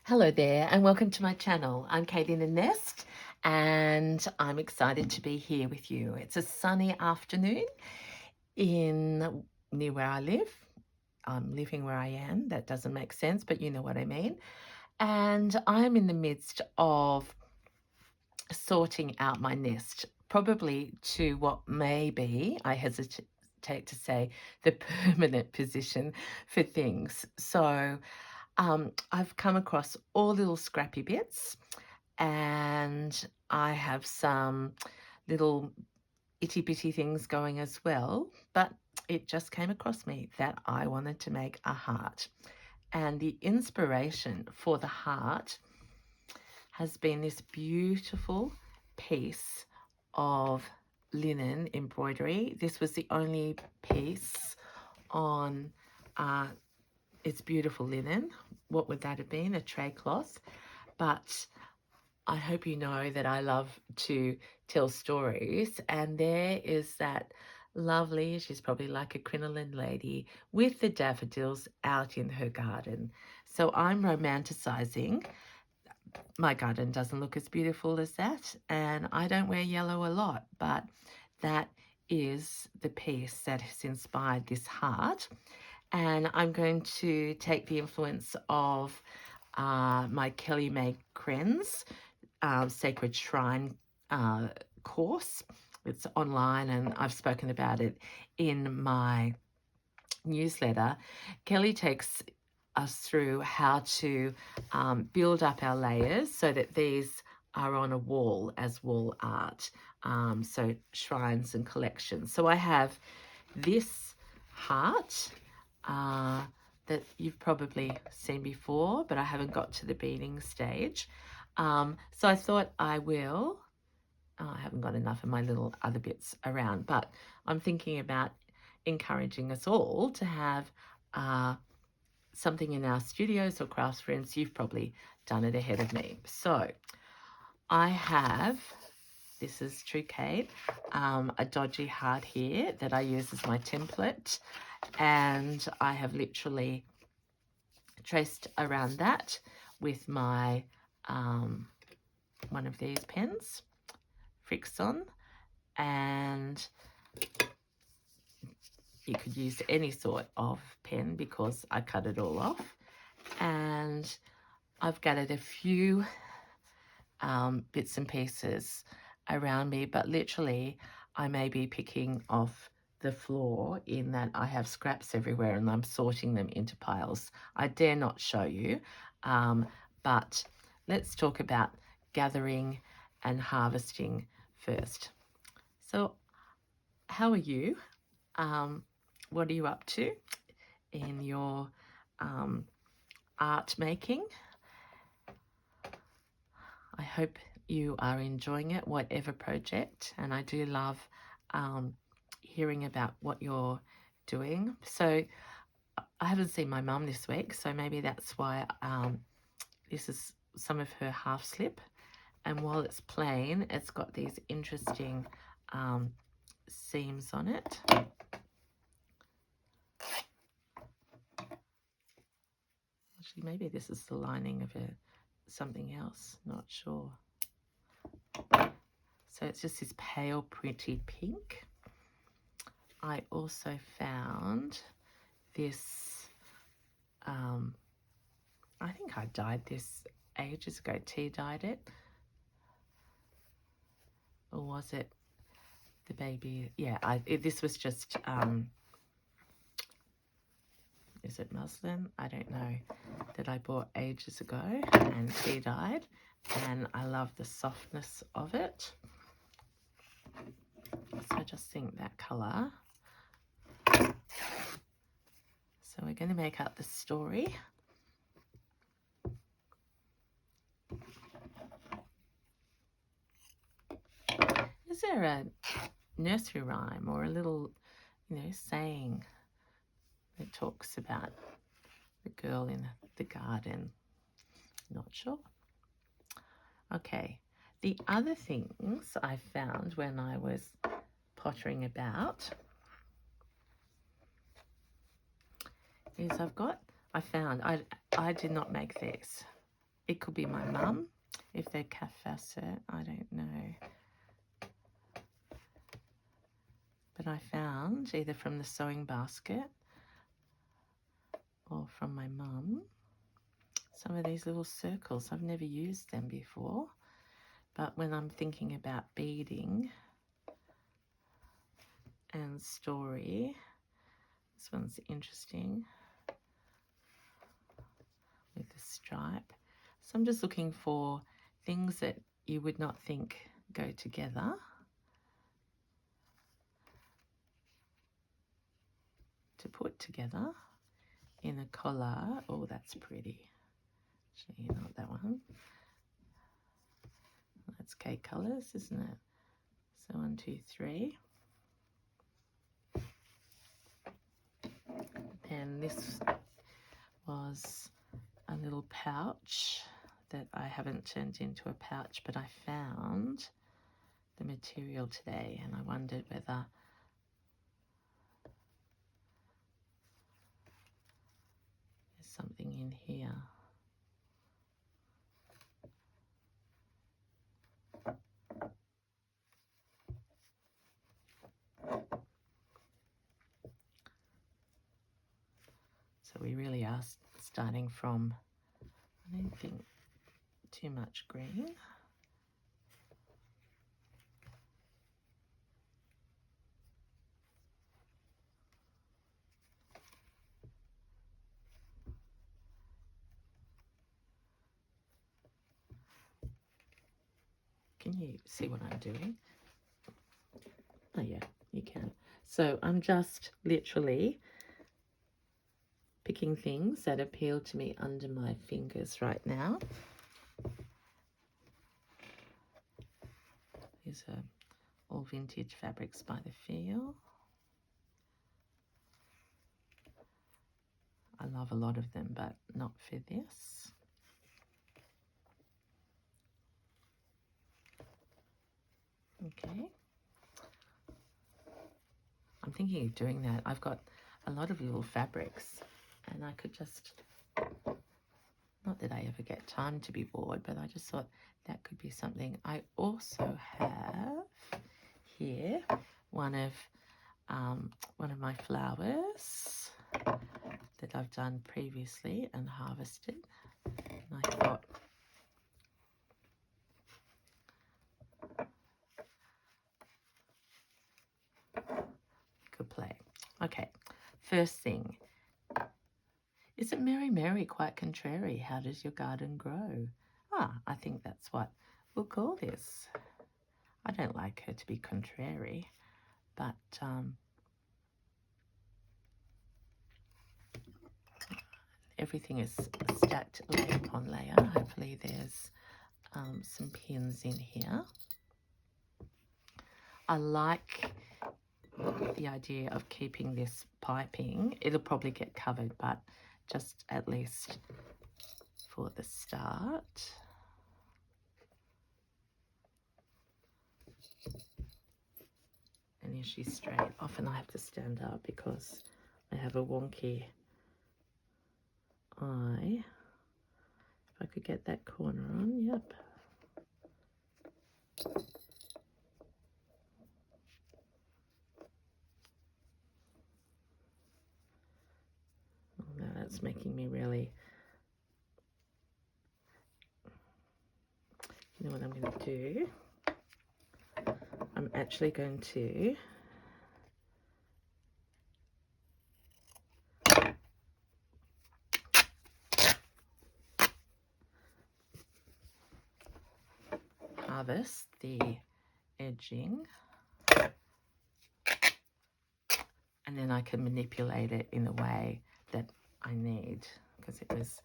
Hello there and welcome to my channel. I'm Kate in the Nest and I'm excited to be here with you. It's a sunny afternoon in near where I live. I'm living where I am. That doesn't make sense, but you know what I mean. And I'm in the midst of sorting out my nest, probably to what may be, I hesitate to say, the permanent position for things. So I've come across all little scrappy bits and I have some little itty bitty things going as well, but it just came across me that I wanted to make a heart. And the inspiration for the heart has been this beautiful piece of linen embroidery. This was the only piece on it's beautiful linen. What would that have been? A tray cloth. But I hope you know that I love to tell stories, and there is that lovely, she's probably like a crinoline lady with the daffodils out in her garden. So I'm romanticizing. My garden doesn't look as beautiful as that, and I don't wear yellow a lot, but that is the piece that has inspired this heart. And I'm going to take the influence of my Kelly May Krenz Sacred Shrine course. It's online and I've spoken about it in my newsletter. Kelly takes us through how to build up our layers so that these are on a wall as wall art. So shrines and collections. So I have this heart that you've probably seen before, but I haven't got to the beading stage. So I thought I will. I haven't got enough of my little other bits around, but I'm thinking about encouraging us all to have something in our studios or crafts friends. You've probably done it ahead of me. So I have, this is True Kate, a dodgy heart here that I use as my template, and I have literally traced around that with my one of these pens, Frixon, and you could use any sort of pen because I cut it all off. And I've gathered a few bits and pieces around me, but literally I may be picking off the floor in that I have scraps everywhere and I'm sorting them into piles. I dare not show you, but let's talk about gathering and harvesting first. So how are you? What are you up to in your art making? I hope you are enjoying it, whatever project, and I do love hearing about what you're doing. So I haven't seen my mum this week, so maybe that's why this is some of her half slip. And while it's plain, it's got these interesting seams on it. Actually, maybe this is the lining of something else, not sure. So it's just this pale, pretty pink. I also found this, I think I dyed this ages ago, tea dyed it. Or was it the baby? Yeah, this was just, is it muslin? I don't know, that I bought ages ago and tea dyed. And I love the softness of it. So I just think that colour. So we're going to make up the story. Is there a nursery rhyme or a little, saying that talks about the girl in the garden? Not sure. Okay. The other things I found when I was pottering about is I did not make this. It could be my mum, if they're calf facet, I don't know. But I found, either from the sewing basket or from my mum, some of these little circles. I've never used them before, but when I'm thinking about beading and story, this one's interesting with the stripe. So I'm just looking for things that you would not think go together to put together in a collar. Oh, that's pretty. Actually, not that one. That's K colours, isn't it? So 1, 2, 3. And this was a little pouch that I haven't turned into a pouch, but I found the material today and I wondered whether there's something in here. So we really are starting from, I don't think, too much green. Can you see what I'm doing? Oh yeah, you can. So I'm just literally picking things that appeal to me under my fingers right now. These are all vintage fabrics by the feel. I love a lot of them, but not for this. Okay. I'm thinking of doing that. I've got a lot of little fabrics and I could just, not that I ever get time to be bored, but I just thought that could be something. I also have here one of my flowers that I've done previously and harvested. And I thought, good play. Okay, first thing. Isn't Mary Mary quite contrary? How does your garden grow? Ah, I think that's what we'll call this. I don't like her to be contrary, but everything is stacked layer upon layer. Hopefully there's some pins in here. I like the idea of keeping this piping. It'll probably get covered, but just at least for the start. And here she's straight. Often I have to stand up because I have a wonky eye. If I could get that corner on, yep. Oh, now that's making me really... You know what I'm going to do? I'm actually going to harvest the edging and then I can manipulate it in the way that I need, because it was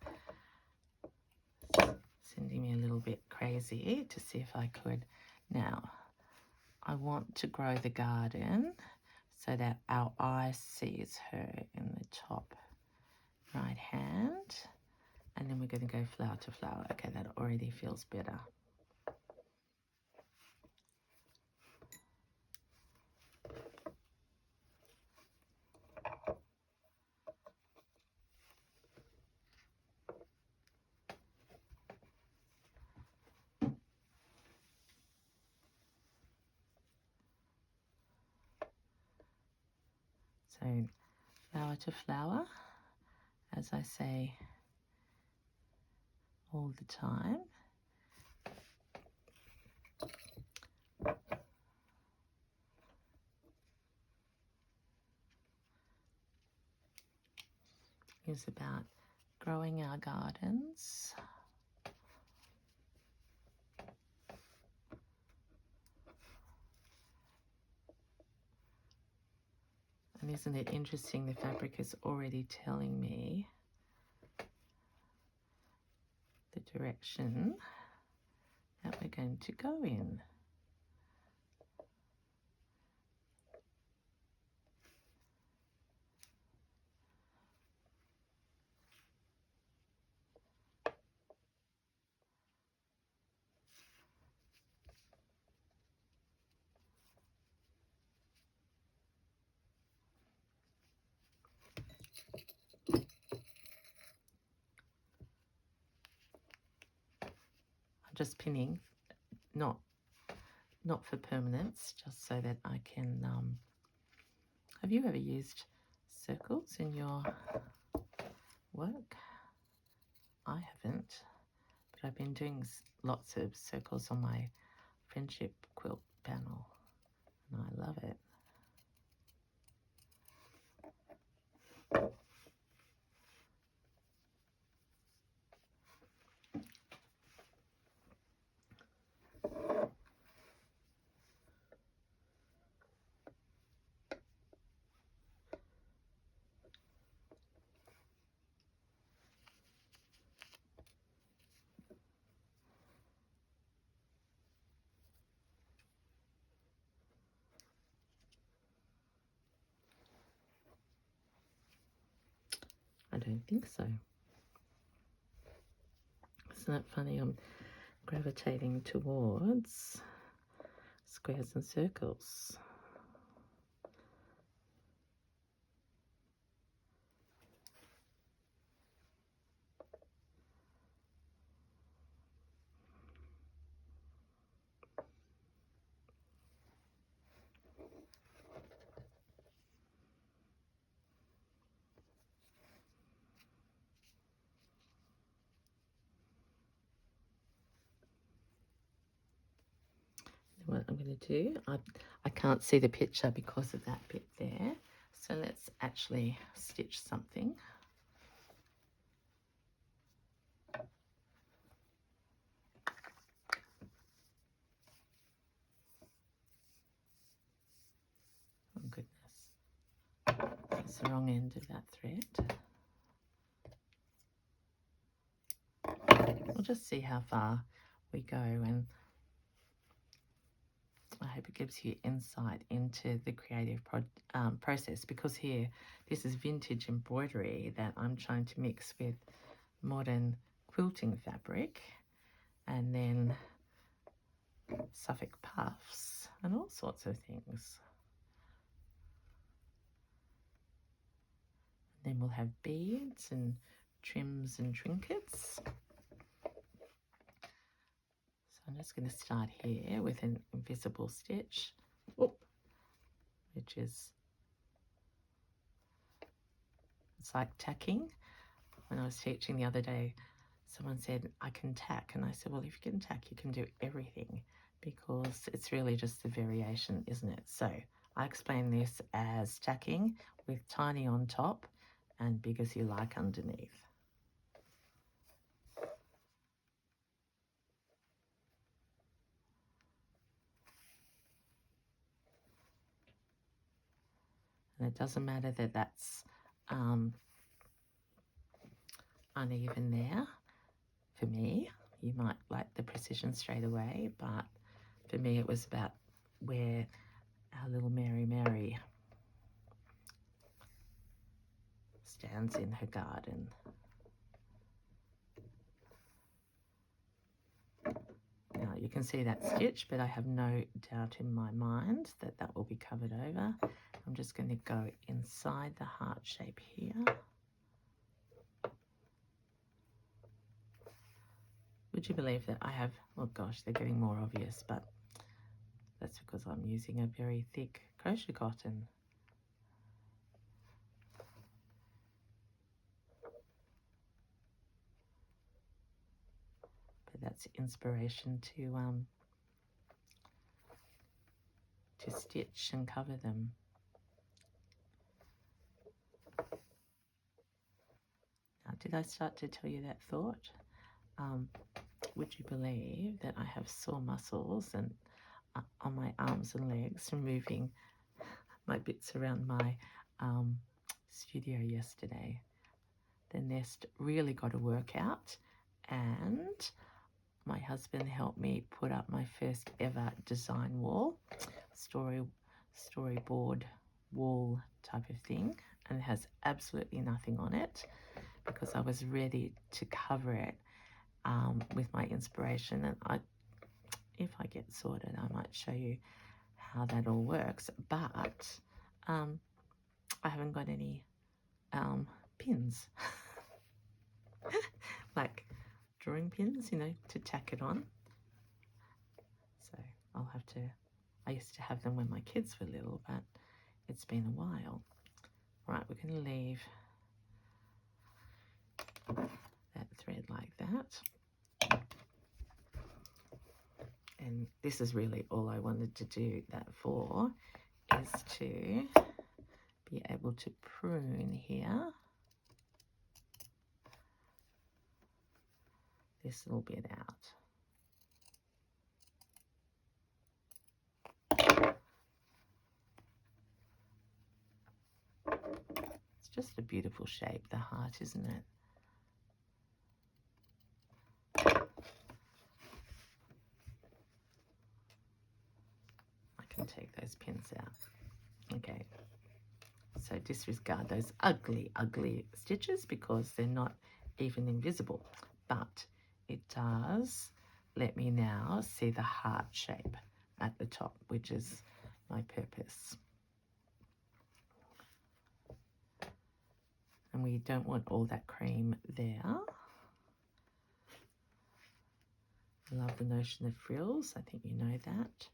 sending me a little bit crazy to see if I could. Now, I want to grow the garden so that our eye sees her in the top right hand, and then we're going to go flower to flower. Okay, that already feels better. So flower to flower, as I say all the time. Is about growing our gardens. And isn't it interesting, the fabric is already telling me the direction that we're going to go in. I'm just pinning, not for permanence, just so that I can, have you ever used circles in your work? I haven't, but I've been doing lots of circles on my friendship quilt panel, and I love it. I don't think so. Isn't that funny? I'm gravitating towards squares and circles. What I'm going to do, I can't see the picture because of that bit there, so let's actually stitch something. Oh goodness, that's the wrong end of that thread. We'll just see how far we go, and I hope it gives you insight into the creative process, because here, this is vintage embroidery that I'm trying to mix with modern quilting fabric, and then Suffolk puffs and all sorts of things. Then we'll have beads and trims and trinkets. So I'm just going to start here with an invisible stitch, which is, it's like tacking. When I was teaching the other day, someone said, I can tack. And I said, well, if you can tack, you can do everything, because it's really just the variation, isn't it? So I explain this as tacking with tiny on top and big as you like underneath. And it doesn't matter that that's uneven there. For me, you might like the precision straight away, but for me it was about where our little Mary stands in her garden. Now you can see that stitch, but I have no doubt in my mind that that will be covered over. I'm just going to go inside the heart shape here. Would you believe that I have, oh gosh, they're getting more obvious, but that's because I'm using a very thick crochet cotton. gets inspiration to stitch and cover them. Now, did I start to tell you that thought? Would you believe that I have sore muscles and on my arms and legs from moving my bits around my studio yesterday? The nest really got a workout, and my husband helped me put up my first ever design wall, storyboard wall type of thing, and it has absolutely nothing on it because I was ready to cover it with my inspiration. And if I get sorted, I might show you how that all works, but I haven't got any pins like drawing pins, to tack it on. So I'll have to, I used to have them when my kids were little, but it's been a while. Right, we're going to leave that thread like that. And this is really all I wanted to do that for, is to be able to prune here this little bit out. It's just a beautiful shape, the heart, isn't it? I can take those pins out. Okay, so disregard those ugly, ugly stitches because they're not even invisible, but it does let me now see the heart shape at the top, which is my purpose. And we don't want all that cream there. I love the notion of frills. I think you know that.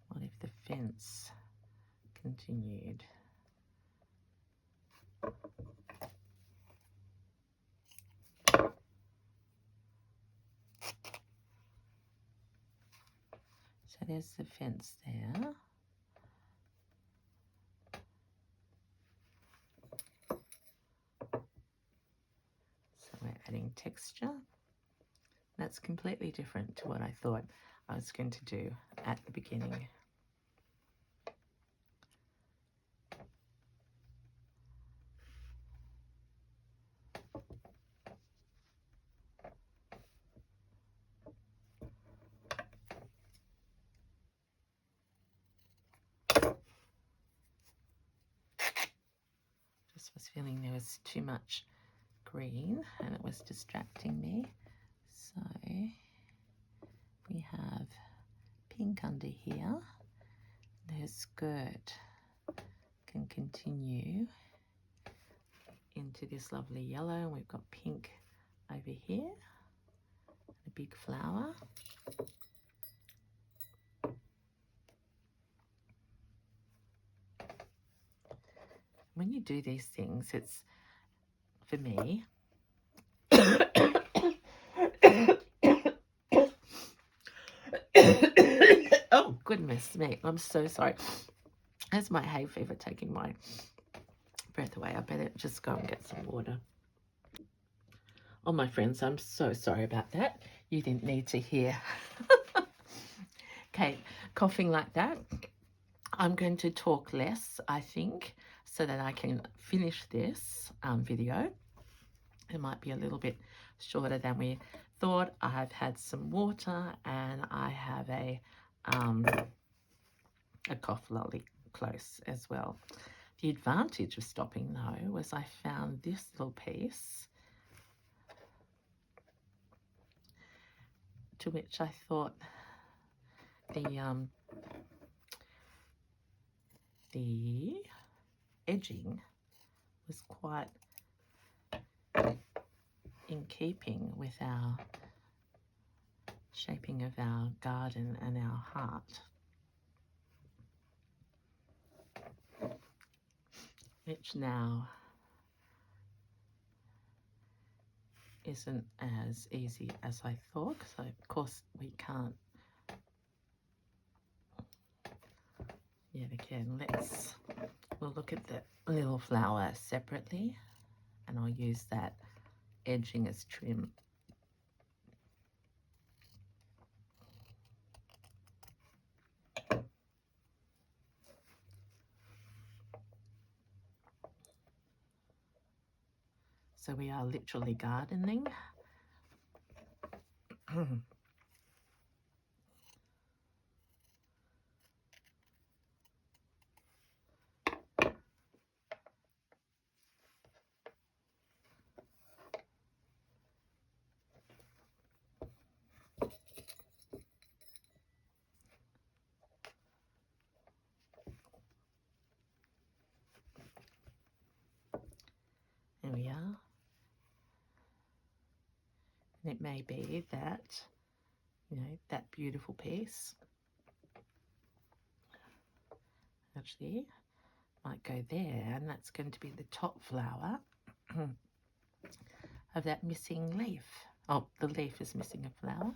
What if the fence continued? So there's the fence there. So we're adding texture. That's completely different to what I thought I was going to do at the beginning. Just was feeling there was too much green and it was distracting me. So we have pink under here. Their skirt can continue into this lovely yellow, and we've got pink over here, a big flower. When you do these things, it's, for me, oh goodness me, I'm so sorry. That's my hay fever taking my breath away. I better just go and get some water. Oh, my friends, I'm so sorry about that. You didn't need to hear Kate coughing like that. I'm going to talk less, I think, so that I can finish this video. It might be a little bit shorter than we thought. I've had some water and I have a cough lolly close as well. The advantage of stopping though was I found this little piece to which I thought the edging was quite in keeping with our shaping of our garden and our heart. which now isn't as easy as I thought. So of course we can't. Yet again, we'll look at the little flower separately, and I'll use that edging as trim. So we are literally gardening. There we are. And it may be that, you know, that beautiful piece actually might go there, and that's going to be the top flower of that missing leaf. Oh, the leaf is missing a flower.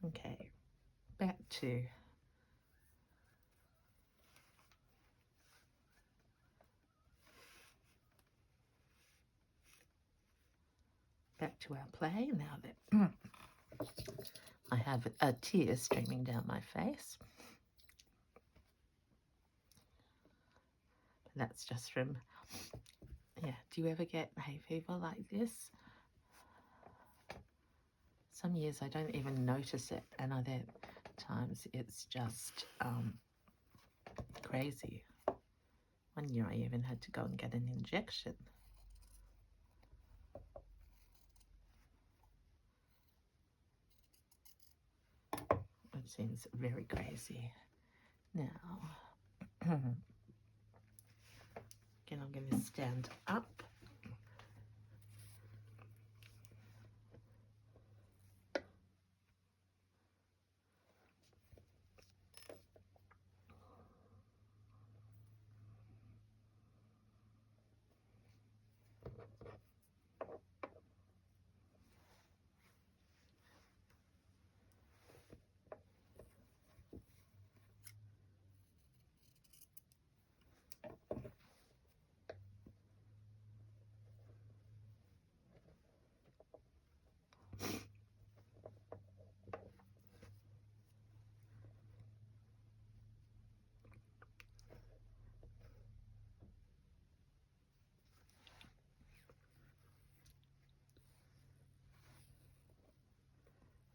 Okay, back to our play now that I have a tear streaming down my face. That's just from, yeah, do you ever get hay fever like this? Some years I don't even notice it, and other times it's just crazy. One year I even had to go and get an injection. It seems very crazy. Now, again, I'm going to stand up.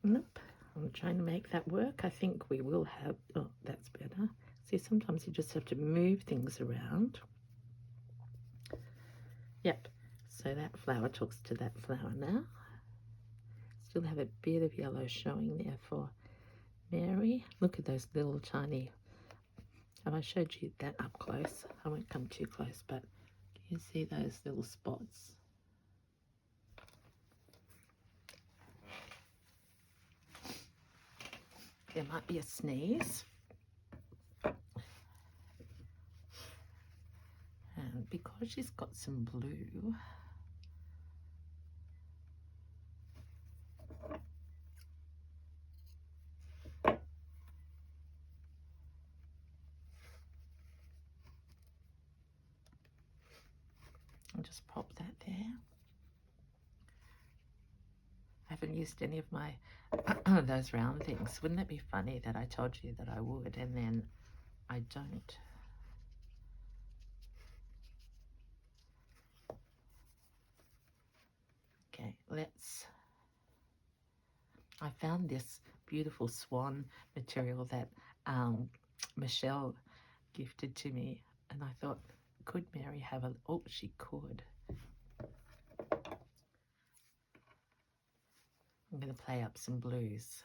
Nope, I'm trying to make that work. I think we will have, oh, that's better. See, sometimes you just have to move things around. Yep, so that flower talks to that flower now. Still have a bit of yellow showing there for Mary. Look at those little tiny, have I showed you that up close? I won't come too close, but can you see those little spots? There might be a sneeze. And because she's got some blue, I'll just pop that there. I haven't used any of my those round things. Wouldn't it be funny that I told you that I would and then I don't? Okay, I found this beautiful swan material that Michelle gifted to me, and I thought, could Mary have a, oh, she could. I'm going to play up some blues.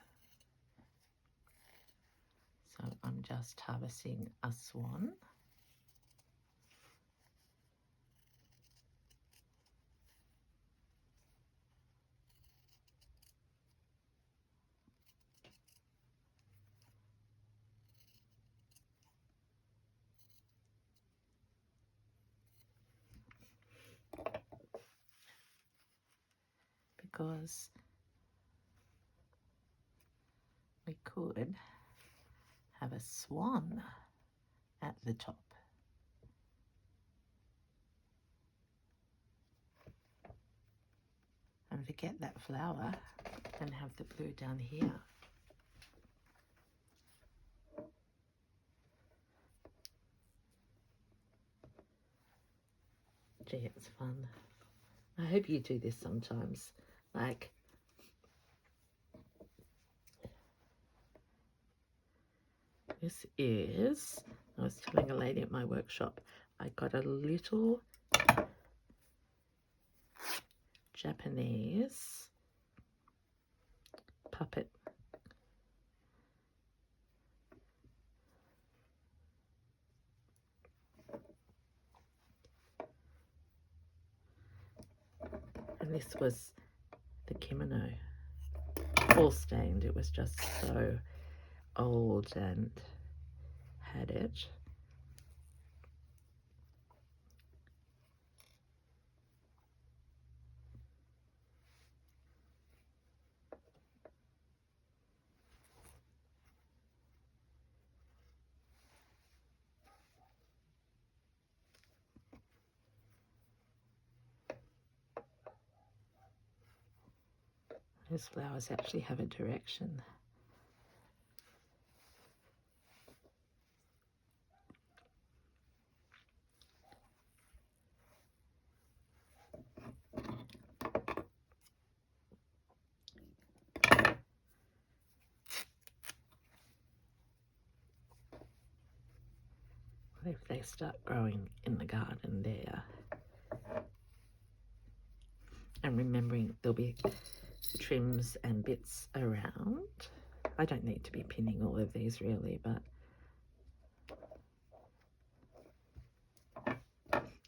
So I'm just harvesting a swan. because we could have a swan at the top. And forget that flower and have the blue down here. Gee, it's fun. I hope you do this sometimes. Like, this is, I was telling a lady at my workshop, I got a little Japanese puppet. And this was the kimono, all stained. It was just so old and had it. Those flowers actually have a direction. What if they start growing in the garden there? And remembering there'll be trims and bits around. I don't need to be pinning all of these really, but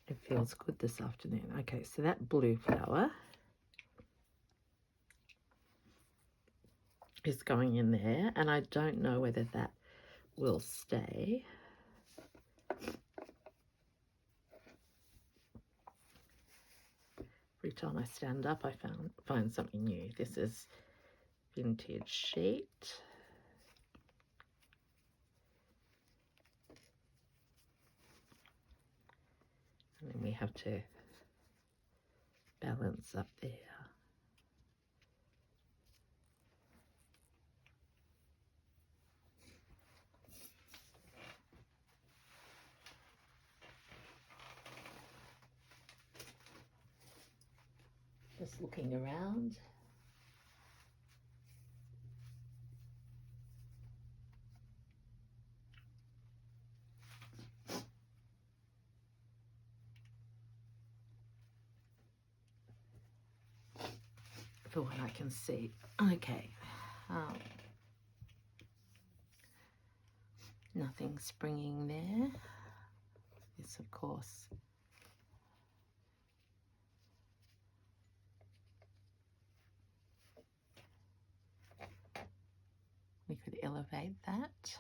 it feels good this afternoon. Okay, so that blue flower is going in there, and I don't know whether that will stay. Every time I stand up, I find something new. This is vintage sheet. And then we have to balance up there. Just looking around. For what I can see. Okay. Nothing springing there. This, of course, we could elevate that.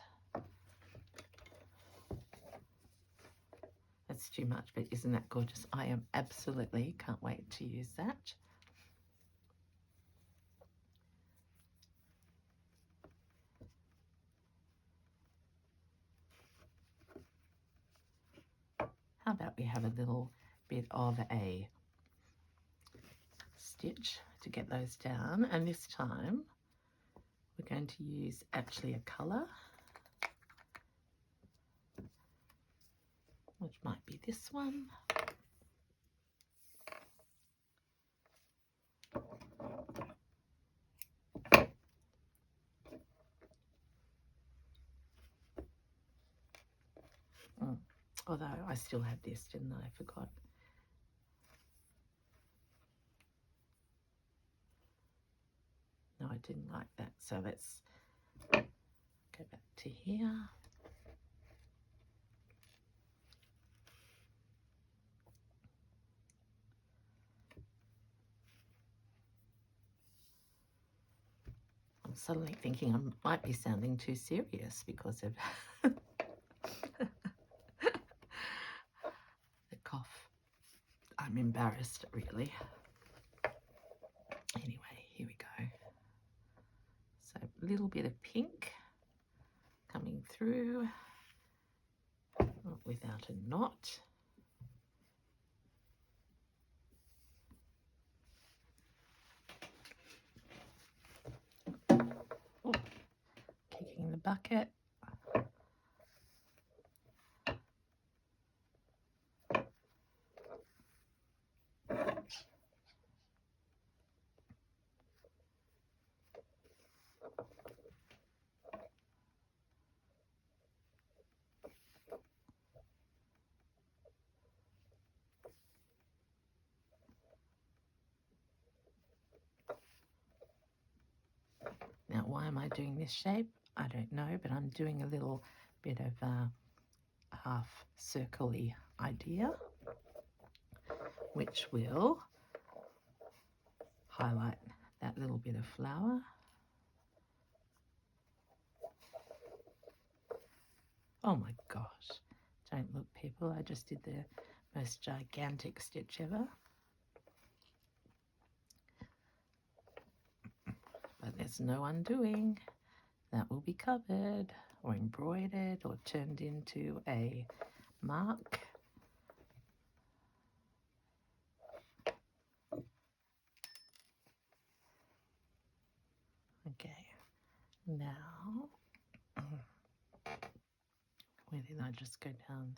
That's too much, but isn't that gorgeous? I am absolutely can't wait to use that. How about we have a little bit of a stitch to get those down, and this time we're going to use actually a colour, which might be this one. Although I still had this, didn't I? I forgot. No, I didn't like that. So let's go back to here. I'm suddenly thinking I might be sounding too serious because of the cough. I'm embarrassed, really. Anyway. little bit of pink coming through without a knot. Oh, kicking the bucket. Now, why am I doing this shape? I don't know, but I'm doing a little bit of a half circle-y idea, which will highlight that little bit of flower. Oh my gosh, don't look, people, I just did the most gigantic stitch ever. But there's no undoing. That will be covered or embroidered or turned into a mark. Okay, now where did I just go down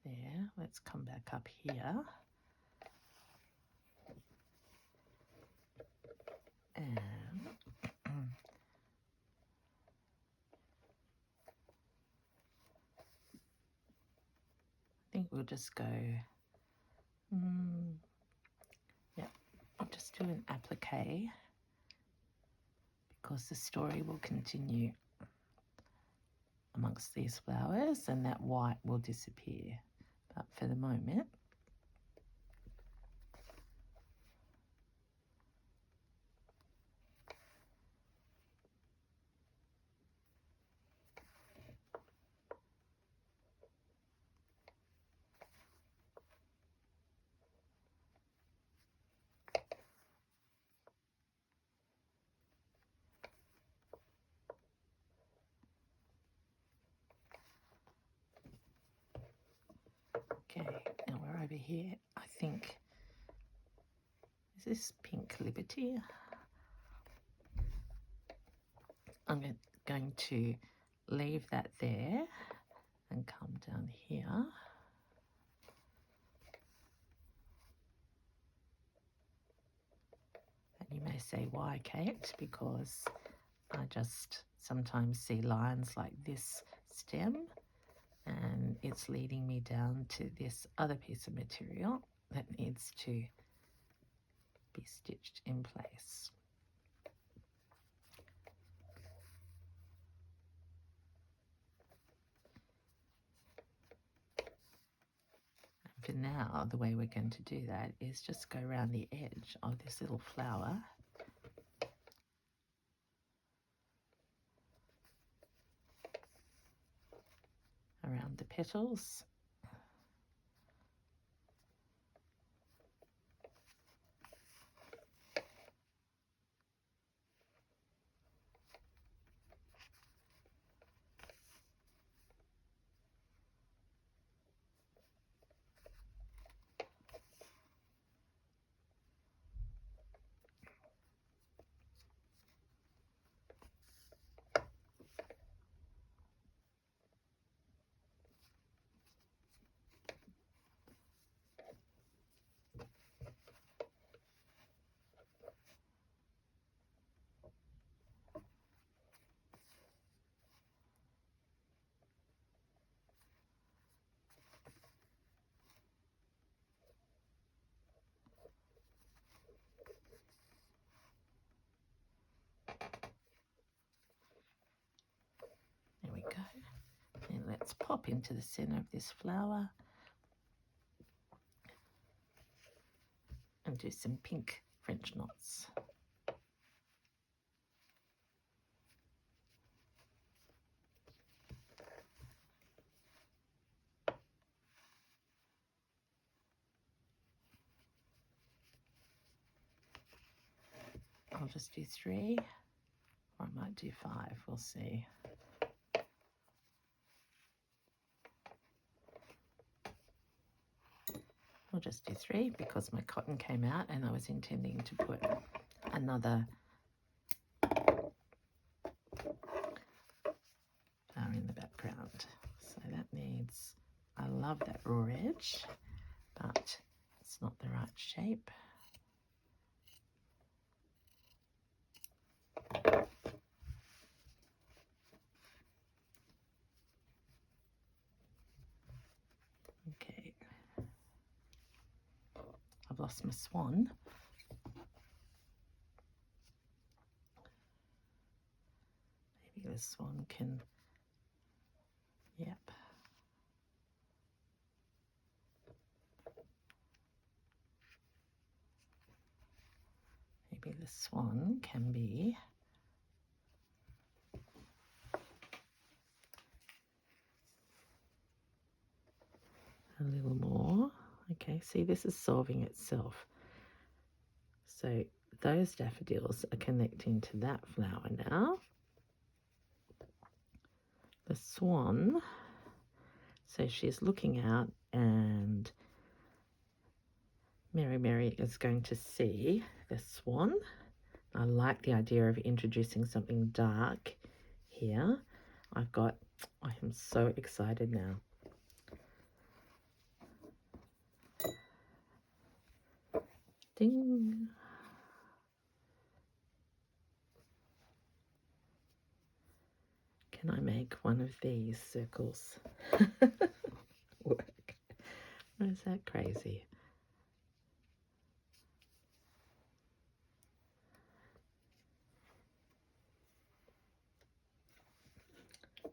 there? Let's come back up here. And I think we'll just go, yeah, I'll just do an applique because the story will continue amongst these flowers and that white will disappear. But for the moment, okay, now we're over here. I think, is this Pink Liberty? I'm going to leave that there and come down here. And you may say, why, Kate? Because I just sometimes see lines like this stem and it's leading me down to this other piece of material that needs to be stitched in place. And for now, the way we're going to do that is just go around the edge of this little flower around the petals. There we go. And let's pop into the center of this flower and do some pink French knots. I'll just do 3, or I might do 5, we'll see. I'll just do 3 because my cotton came out and I was intending to put another flower in the background. So that needs, I love that raw edge, but it's not the right shape. Okay, I've lost my swan. Maybe the swan can, yep. Maybe the swan can be a little more. Okay, see, this is solving itself. So those daffodils are connecting to that flower now. The swan, so she's looking out and Mary is going to see the swan. I like the idea of introducing something dark here. I am so excited now. Ding. Can I make one of these circles work? Is that crazy?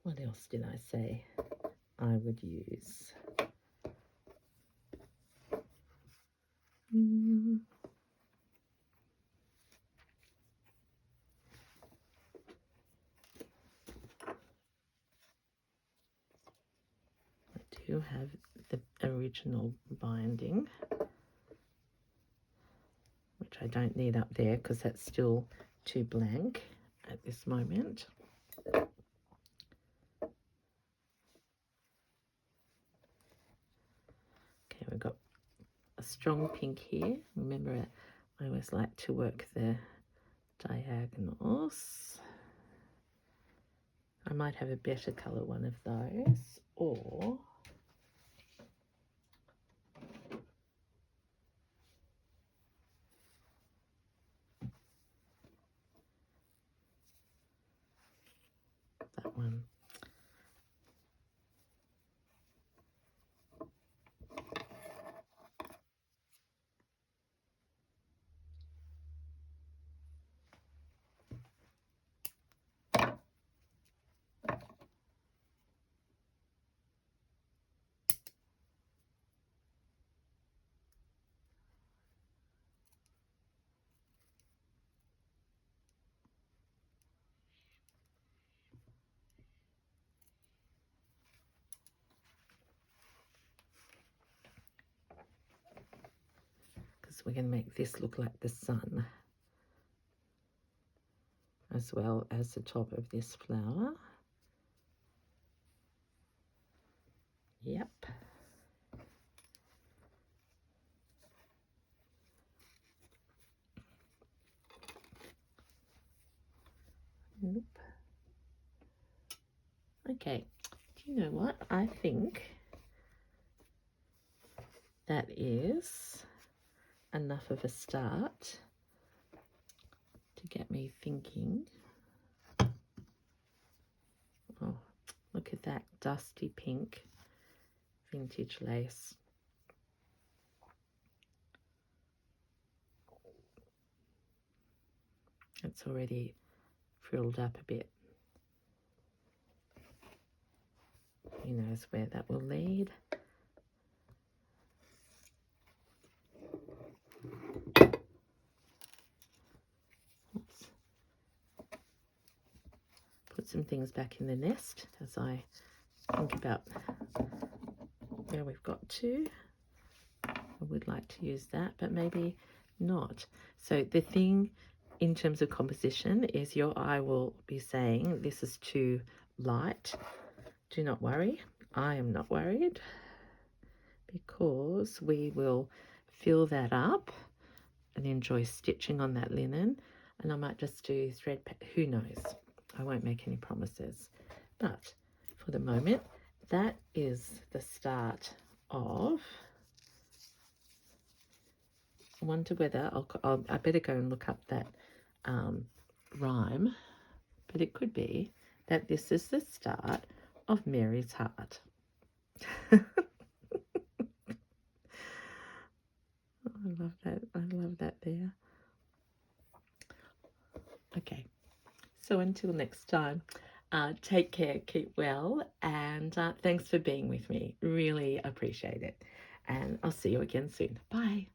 What else did I say I would use? I do have the original binding, which I don't need up there because that's still too blank at this moment. Okay, we've got a strong pink here. Remember, I always like to work the diagonals. I might have a better colour one of those, or that one. We're going to make this look like the sun as well as the top of this flower. Yep. Nope. Okay, do you know what? I think that is enough of a start to get me thinking. Oh, look at that dusty pink vintage lace. It's already frilled up a bit. Who knows where that will lead? Let's put some things back in the nest as I think about where we've got to. I would like to use that, but maybe not. So the thing in terms of composition is your eye will be saying this is too light. Do not worry. I am not worried, because we will fill that up and enjoy stitching on that linen. And I might just do thread, who knows? I won't make any promises. But for the moment, that is the start of I wonder whether I better go and look up that rhyme, but it could be that this is the start of Mary's heart. I love that. I love that there. Okay, so until next time, take care, keep well, and thanks for being with me. Really appreciate it. And I'll see you again soon. Bye.